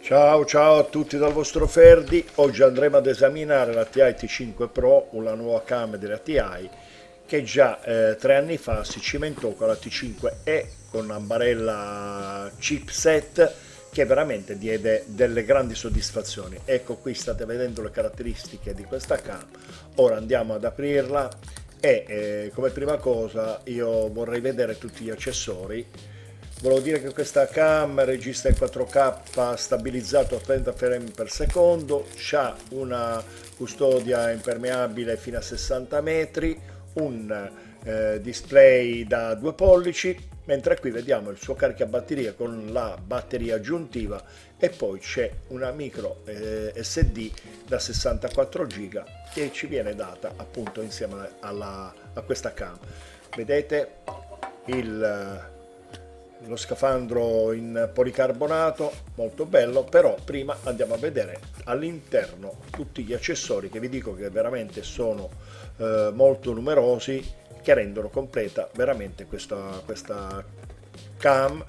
Ciao a tutti dal vostro Ferdi. Oggi andremo ad esaminare la TI T5 Pro, una nuova cam della TI che già 3 anni fa si cimentò con la T5e con una barella chipset che veramente diede delle grandi soddisfazioni. Ecco, qui state vedendo le caratteristiche di questa cam. Ora andiamo ad aprirla e come prima cosa io vorrei vedere tutti gli accessori. Volevo dire che questa cam registra in 4K stabilizzato a 30 frame per secondo, ha una custodia impermeabile fino a 60 metri, un display da 2 pollici, mentre qui vediamo il suo caricabatteria con la batteria aggiuntiva e poi c'è una micro SD da 64 giga che ci viene data appunto insieme a questa cam. Vedete lo scafandro in policarbonato, molto bello. Però prima andiamo a vedere all'interno tutti gli accessori che vi dico che veramente sono molto numerosi, che rendono completa veramente questa cam,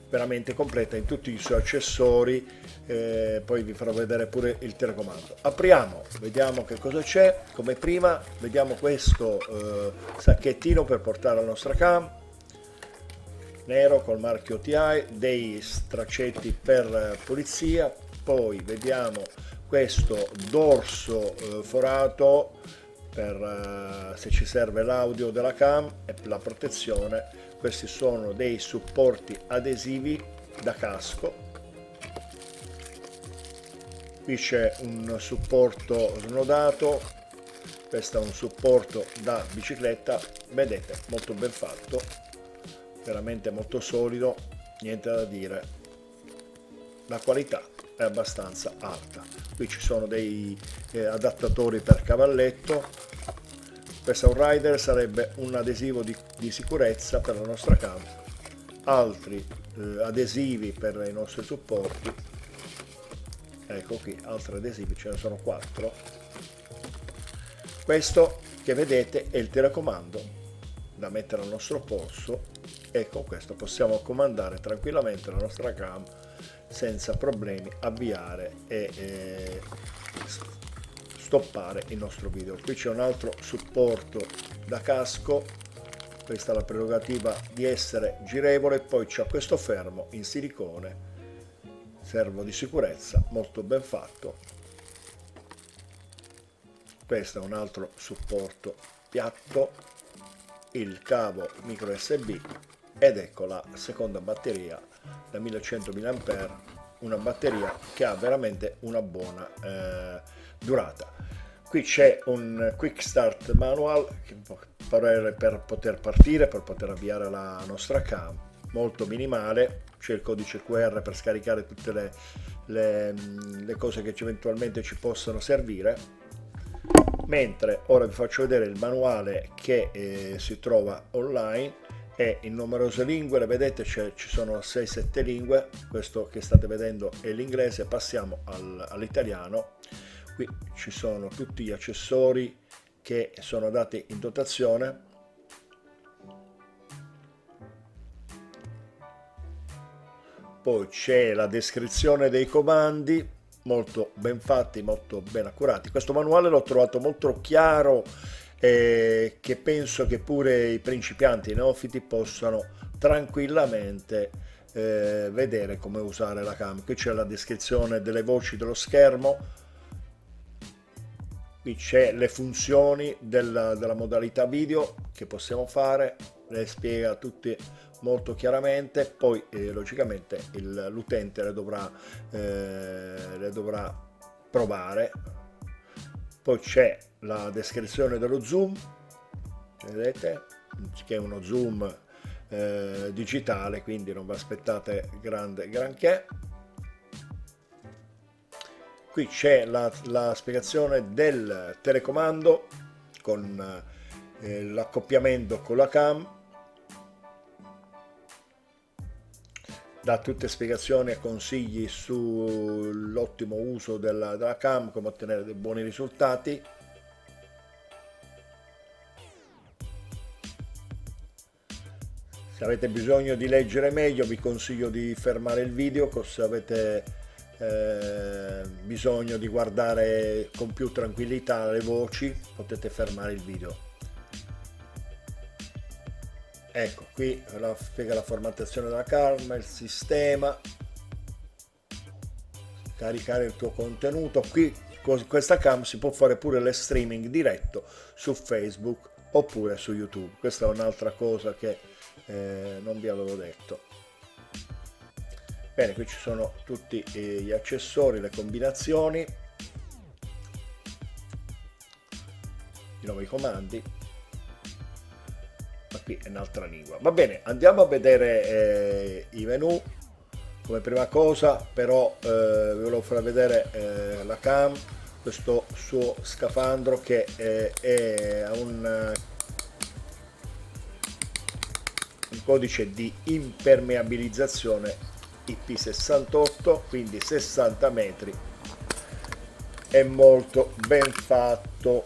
veramente completa in tutti i suoi accessori. Poi vi farò vedere pure il telecomando. Apriamo, vediamo che cosa c'è. Come prima vediamo questo sacchettino per portare la nostra cam nero col marchio TI, dei straccetti per pulizia. Poi vediamo questo dorso forato per se ci serve l'audio della cam e la protezione. Questi sono dei supporti adesivi da casco. Qui c'è un supporto snodato, questo è un supporto da bicicletta, vedete, molto ben fatto, veramente molto solido, niente da dire, la qualità è abbastanza alta. Qui ci sono dei adattatori per cavalletto. Questo è un rider, sarebbe un adesivo di sicurezza per la nostra cam, altri adesivi per i nostri supporti. Ecco qui altri adesivi, ce ne sono 4. Questo che vedete è il telecomando da mettere al nostro polso e con questo possiamo comandare tranquillamente la nostra cam senza problemi, avviare e stoppare il nostro video. Qui c'è un altro supporto da casco, questa è la prerogativa di essere girevole. Poi c'è questo fermo in silicone, servo di sicurezza, molto ben fatto. Questo è un altro supporto piatto, il cavo micro USB ed ecco la seconda batteria da 1100 mAh, una batteria che ha veramente una buona durata. Qui c'è un quick start manual per poter partire, per poter avviare la nostra cam, molto minimale. C'è il codice QR per scaricare tutte le cose che eventualmente ci possono servire. Mentre ora vi faccio vedere il manuale che si trova online e in numerose lingue. Vedete ci sono 6-7 lingue, questo che state vedendo è l'inglese. Passiamo all'italiano. Qui ci sono tutti gli accessori che sono dati in dotazione. Poi c'è la descrizione dei comandi, molto ben fatti, molto ben accurati. Questo manuale l'ho trovato molto chiaro, che penso che pure i principianti, i neofiti possano tranquillamente vedere come usare la cam. Qui c'è la descrizione delle voci dello schermo, qui c'è le funzioni della modalità video che possiamo fare, le spiega tutte molto chiaramente. Poi logicamente l'utente le dovrà provare. Poi c'è la descrizione dello zoom, vedete che è uno zoom digitale, quindi non vi aspettate granché. Qui c'è la spiegazione del telecomando con l'accoppiamento con la cam, dà tutte spiegazioni e consigli sull'ottimo uso della cam, come ottenere dei buoni risultati. Se avete bisogno di leggere meglio vi consiglio di fermare il video, se avete bisogno di guardare con più tranquillità le voci, potete fermare il video. Ecco, qui spiega la formattazione della camera, il sistema, caricare il tuo contenuto. Qui con questa cam si può fare pure le streaming diretto su Facebook oppure su YouTube. Questa è un'altra cosa che non vi avevo detto. Bene, qui ci sono tutti gli accessori, le combinazioni, i nuovi comandi, ma qui è un'altra lingua. Va bene, andiamo a vedere i menu. Come prima cosa però vi volevo far vedere la cam, questo suo scafandro che ha un codice di impermeabilizzazione IP68, quindi 60 metri, è molto ben fatto,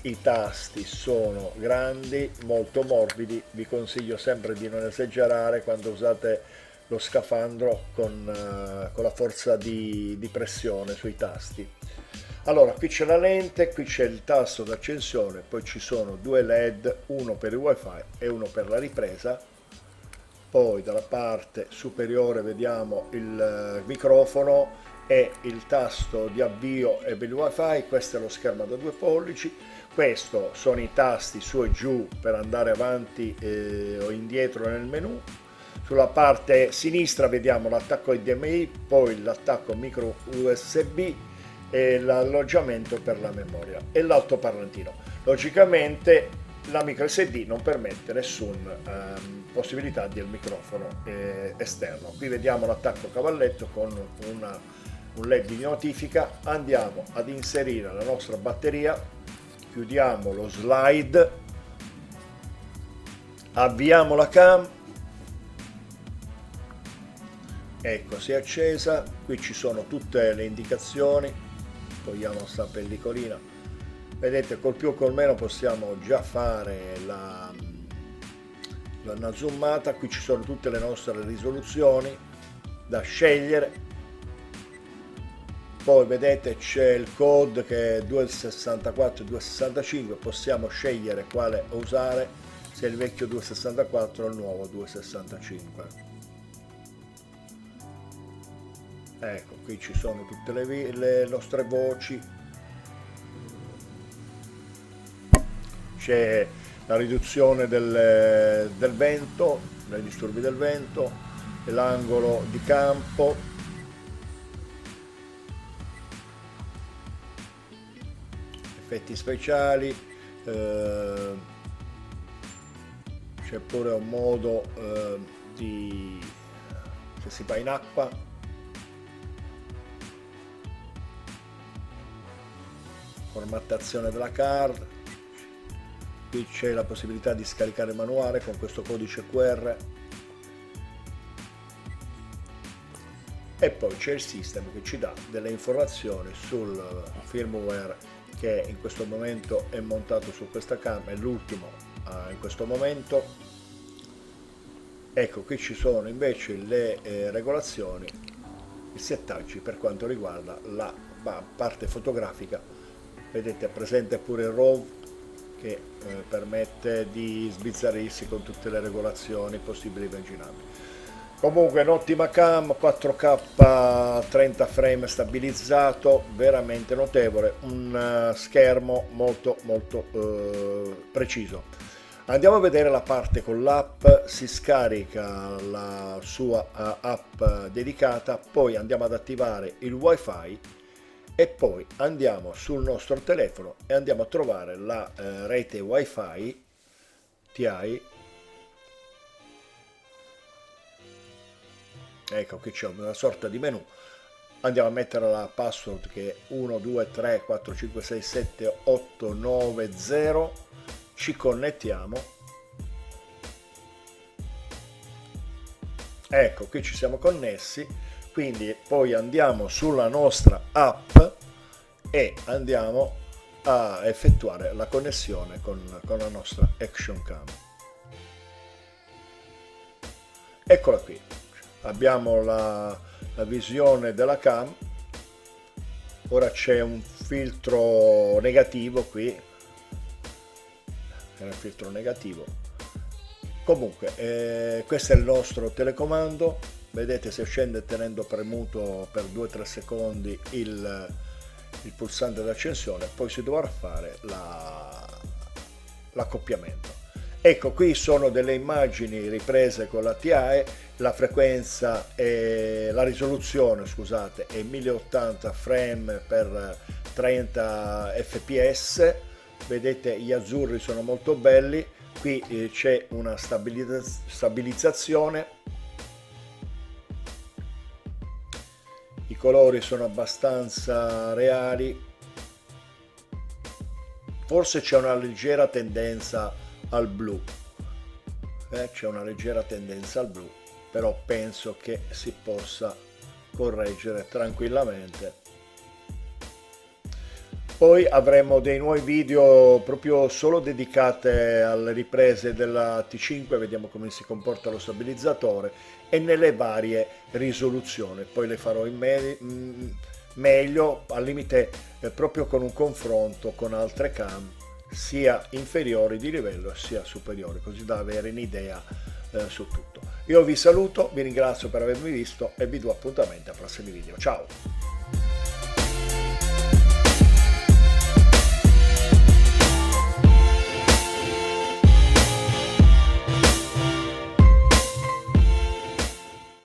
i tasti sono grandi, molto morbidi, vi consiglio sempre di non esagerare quando usate lo scafandro con la forza di pressione sui tasti. Allora, qui c'è la lente, qui c'è il tasto d'accensione, poi ci sono due LED, uno per il wifi e uno per la ripresa. Poi dalla parte superiore vediamo il microfono e il tasto di avvio e per il wifi. Questo è lo schermo da 2 pollici, questo sono i tasti su e giù per andare avanti o indietro nel menu. Sulla parte sinistra vediamo l'attacco HDMI, poi l'attacco micro USB e l'alloggiamento per la memoria e l'altoparlantino. Logicamente la micro SD non permette nessuna possibilità del microfono esterno. Qui vediamo l'attacco cavalletto con un LED di notifica. Andiamo ad inserire la nostra batteria, chiudiamo lo slide, avviamo la cam. Ecco, si è accesa, qui ci sono tutte le indicazioni, togliamo sta pellicolina, vedete col più o col meno possiamo già fare una zoomata, qui ci sono tutte le nostre risoluzioni da scegliere, poi vedete c'è il code che è 264 e 265, possiamo scegliere quale usare, se il vecchio 264 o il nuovo 265. Ecco, qui ci sono tutte le nostre voci, c'è la riduzione del vento, dai disturbi del vento, l'angolo di campo, effetti speciali, c'è pure un modo se si va in acqua, formattazione della card, qui c'è la possibilità di scaricare manuale con questo codice QR e poi c'è il sistema che ci dà delle informazioni sul firmware che in questo momento è montato su questa cam, è l'ultimo in questo momento. Ecco, qui ci sono invece le regolazioni, i settaggi per quanto riguarda la parte fotografica. Vedete, è presente pure il RAW che permette di sbizzarrirsi con tutte le regolazioni possibili e immaginabili. Comunque un'ottima cam, 4K 30 frame stabilizzato, veramente notevole, un schermo molto preciso. Andiamo a vedere la parte con l'app, si scarica la sua app dedicata, poi andiamo ad attivare il wifi e poi andiamo sul nostro telefono e andiamo a trovare la rete wifi TI. Ecco, qui c'è una sorta di menu, andiamo a mettere la password che è 1 2 3 4 5 6 7 8 9 0, ci connettiamo, ecco qui ci siamo connessi. Quindi poi andiamo sulla nostra app e andiamo a effettuare la connessione con la nostra Action Cam. Eccola qui, abbiamo la la visione della cam. Ora c'è un filtro negativo qui, era il filtro negativo. Comunque questo è il nostro telecomando. Vedete, se scende tenendo premuto per 2-3 secondi il pulsante d'accensione, poi si dovrà fare l'accoppiamento. Ecco, qui sono delle immagini riprese con la TI, la frequenza e la risoluzione, scusate, è 1080 frame per 30 fps. Vedete, gli azzurri sono molto belli. Qui c'è una stabilizzazione, i colori sono abbastanza reali, forse c'è una leggera tendenza al blu, c'è una leggera tendenza al blu, però penso che si possa correggere tranquillamente. Poi avremo dei nuovi video proprio solo dedicate alle riprese della T5, vediamo come si comporta lo stabilizzatore e nelle varie risoluzioni. Poi le farò meglio, al limite proprio con un confronto con altre cam, sia inferiori di livello sia superiori, così da avere un'idea su tutto. Io vi saluto, vi ringrazio per avermi visto e vi do appuntamento ai prossimi video. Ciao!